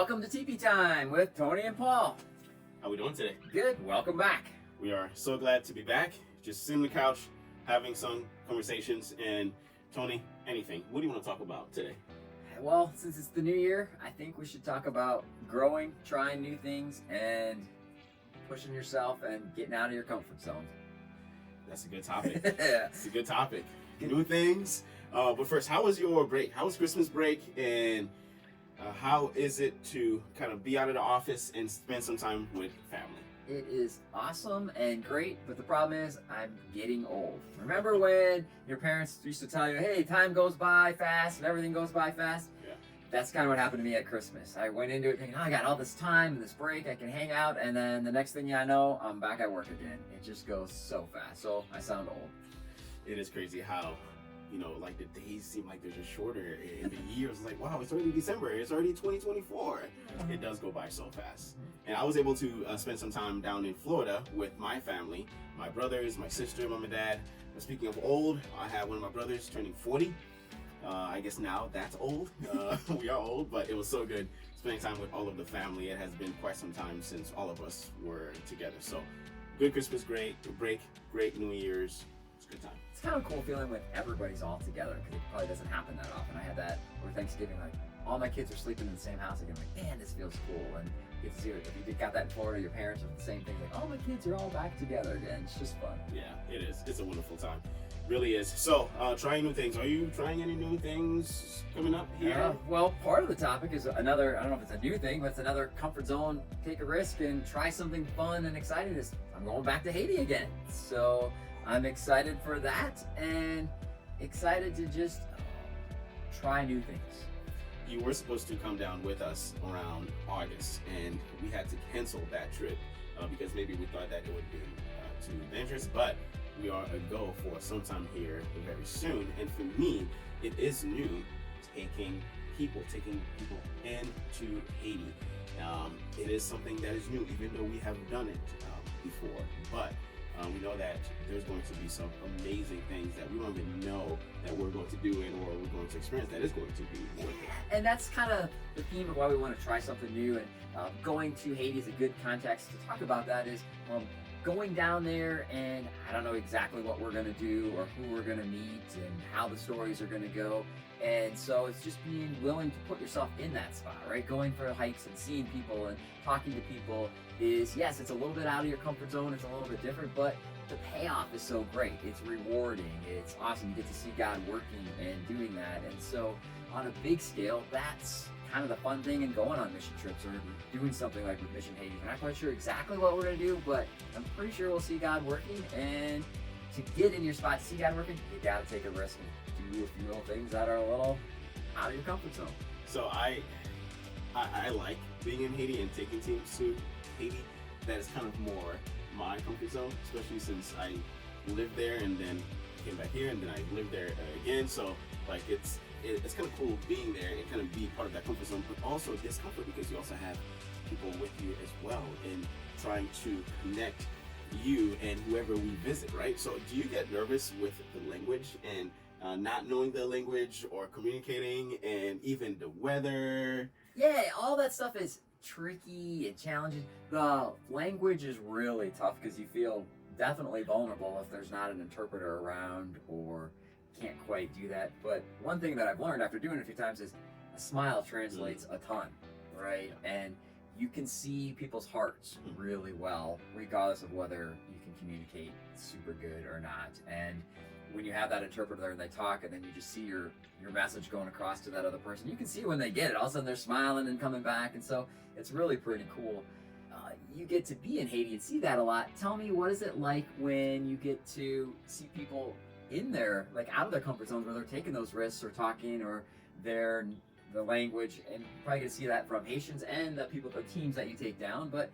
welcome to TP Time with Tony and Paul. How we doing today? Good, welcome back. We are so glad to be back. Just sitting on the couch, having some conversations. And Tony, anything. What do you want to talk about today? Well, since it's the new year, I think we should talk about growing, trying new things, and pushing yourself and getting out of your comfort zone. That's a good topic. Yeah. It's a good topic. New things. But first, how was your break? How was Christmas break? And how is it to kind of be out of the office and spend some time with family? It is awesome and great, but the problem is I'm getting old. Remember when your parents used to tell you, hey, time goes by fast and everything goes by fast? Yeah. That's kind of what happened to me at Christmas. I went into it thinking, oh, I got all this time and this break, I can hang out, and then the next thing I know, I'm back at work again. It just goes so fast. So I sound old. It is crazy how, like the days seem like they're just shorter. And the years, like, wow, it's already December. It's already 2024. It does go by so fast. And I was able to spend some time down in Florida with my family, my brothers, my sister, mom and dad. Speaking of old, I had one of my brothers turning 40. I guess now that's old. We are old, but it was so good spending time with all of the family. It has been quite some time since all of us were together. So good Christmas, great break, great New Year's. It's a good time. It's kind of a cool feeling when everybody's all together because it probably doesn't happen that often. I had that over Thanksgiving, like all my kids are sleeping in the same house again. I'm like, man, this feels cool. And you get to see it. If you got that in Florida, your parents are the same thing. Like, all my kids are all back together again. It's just fun. Yeah, it is. It's a wonderful time. Really is. So, trying new things. Are you trying any new things coming up here? Well, part of the topic is another, I don't know if it's a new thing, but it's another comfort zone, take a risk and try something fun and exciting. I'm going back to Haiti again. So I'm excited for that and excited to just try new things. You were supposed to come down with us around August, and we had to cancel that trip because maybe we thought that it would be too dangerous, but we are a go for sometime here very soon. And for me, it is new taking people into Haiti. It is something that is new, even though we haven't done it before, but we know that there's going to be some amazing things that we don't even know that we're going to do or we're going to experience that is going to be worth it. And that's kind of the theme of why we want to try something new. And going to Haiti is a good context to talk about that is going down there, and I don't know exactly what we're going to do or who we're going to meet and how the stories are going to go. And so it's just being willing to put yourself in that spot, right? Going for hikes and seeing people and talking to people is, yes, it's a little bit out of your comfort zone. It's a little bit different, but the payoff is so great. It's rewarding. It's awesome. You get to see God working and doing that. And so on a big scale, that's kind of the fun thing in going on mission trips or doing something like with Mission Haiti. We're not quite sure exactly what we're going to do, but I'm pretty sure we'll see God working. And to get in your spot, to see God working, you got to take a risk and do a few little things that are a little out of your comfort zone. So I like being in Haiti and taking teams to Haiti. That is kind of more my comfort zone, especially since I lived there and then came back here and then I lived there again. So like it's kind of cool being there and kind of be part of that comfort zone, but also discomfort because you also have people with you as well and trying to connect you and whoever we visit, right? So do you get nervous with the language and not knowing the language or communicating and even the weather? Yeah, all that stuff is tricky and challenging. The language is really tough because you feel definitely vulnerable if there's not an interpreter around or can't quite do that. But one thing that I've learned after doing it a few times is a smile translates a ton, right? And you can see people's hearts really well, regardless of whether you can communicate super good or not. And when you have that interpreter and they talk and then you just see your message going across to that other person, you can see when they get it. All of a sudden they're smiling and coming back. And so it's really pretty cool. You get to be in Haiti and see that a lot. Tell me, what is it like when you get to see people in there, like out of their comfort zones where they're taking those risks or talking or the language, and you probably get to see that from Haitians and the people, the teams that you take down, but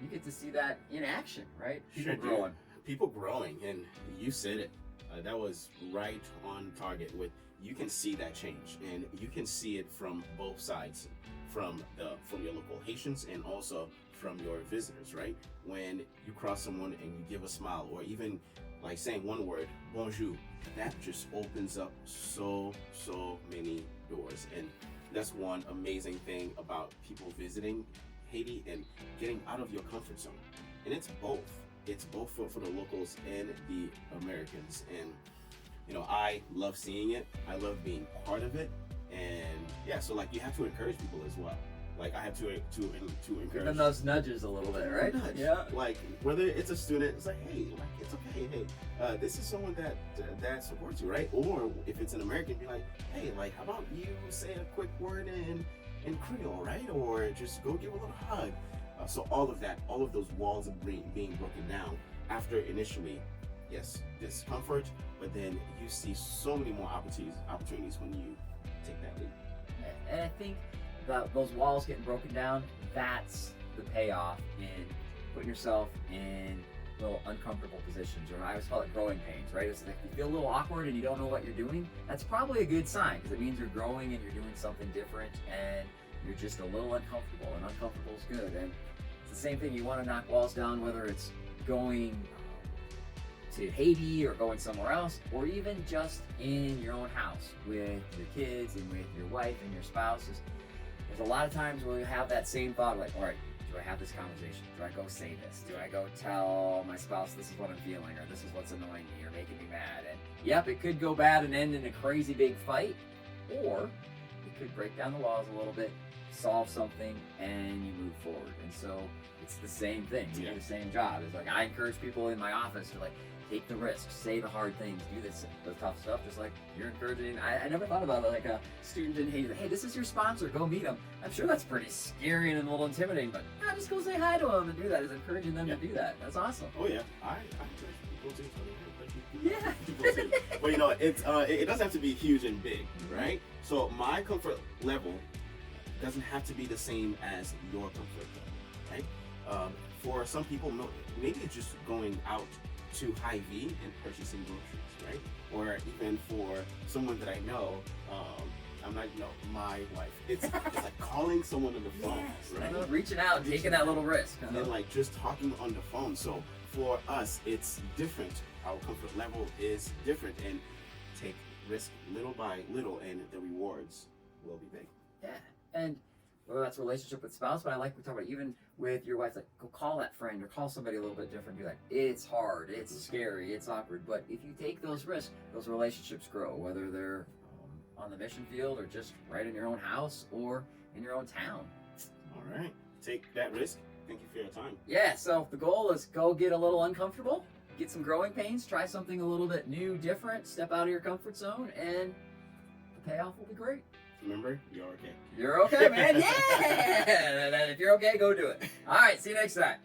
you get to see that in action, right? People growing. People growing, and you said it. That was right on target. You can see that change, and you can see it from both sides, from your local Haitians and also from your visitors, right? When you cross someone and you give a smile, or even like saying one word, bonjour, that just opens up so many doors. And that's one amazing thing about people visiting Haiti and getting out of your comfort zone. And it's both. It's both for the locals and the Americans. And I love seeing it. I love being part of it. And yeah, so like you have to encourage people as well. Like I have to encourage. Give them those nudges a little bit, right? Nudge. Yeah. Like whether it's a student, it's like, hey, like it's okay. Hey, this is someone that supports you, right? Or if it's an American, be like, hey, like how about you say a quick word in Creole, right? Or just go give a little hug. So all of that, all of those walls are being broken down after initially, yes, discomfort, but then you see so many more opportunities when you take that leap. And I think those walls getting broken down, that's the payoff in putting yourself in little uncomfortable positions, or I always call it growing pains, right? It's like you feel a little awkward and you don't know what you're doing. That's probably a good sign because it means you're growing and you're doing something different and you're just a little uncomfortable, and uncomfortable is good. And it's the same thing, you want to knock walls down, whether it's going to Haiti or going somewhere else, or even just in your own house with your kids and with your wife and your spouses. There's a lot of times where you have that same thought, like, all right, do I have this conversation? Do I go say this? Do I go tell my spouse this is what I'm feeling, or this is what's annoying me or making me mad? And yep, it could go bad and end in a crazy big fight, or it could break down the walls a little bit, solve something, and you move forward. And so it's the same thing. You do the same job. It's like I encourage people in my office to like take the risks, say the hard things, do the tough stuff, just like you're encouraging. I never thought about it like a student in Haiti. Hey, this is your sponsor, go meet him. I'm sure that's pretty scary and a little intimidating, but just go say hi to him and do that. Is encouraging them to do that. That's awesome. Oh yeah, I encourage people to. Yeah. But it doesn't have to be huge and big, right? So my comfort level doesn't have to be the same as your comfort level, right? For some people, maybe it's just going out to Hy-Vee and purchasing groceries, right? Or even for someone that I know, I'm not, my wife. It's like calling someone on the phone, right? Reaching out, taking that little risk. And then like just talking on the phone. So for us, it's different. Our comfort level is different, and take risk little by little, and the rewards will be big. Yeah, and whether that's a relationship with spouse, but I like we talk about even with your wife, like go call that friend or call somebody a little bit different. Be like, it's hard, it's scary, it's awkward, but if you take those risks, those relationships grow, whether they're on the mission field or just right in your own house or in your own town. All right, take that risk. Thank you for your time. Yeah, so the goal is go get a little uncomfortable, get some growing pains, try something a little bit new, different, step out of your comfort zone, and the payoff will be great. Remember, you're okay. You're okay, man. Yeah! And if you're okay, go do it. All right, see you next time.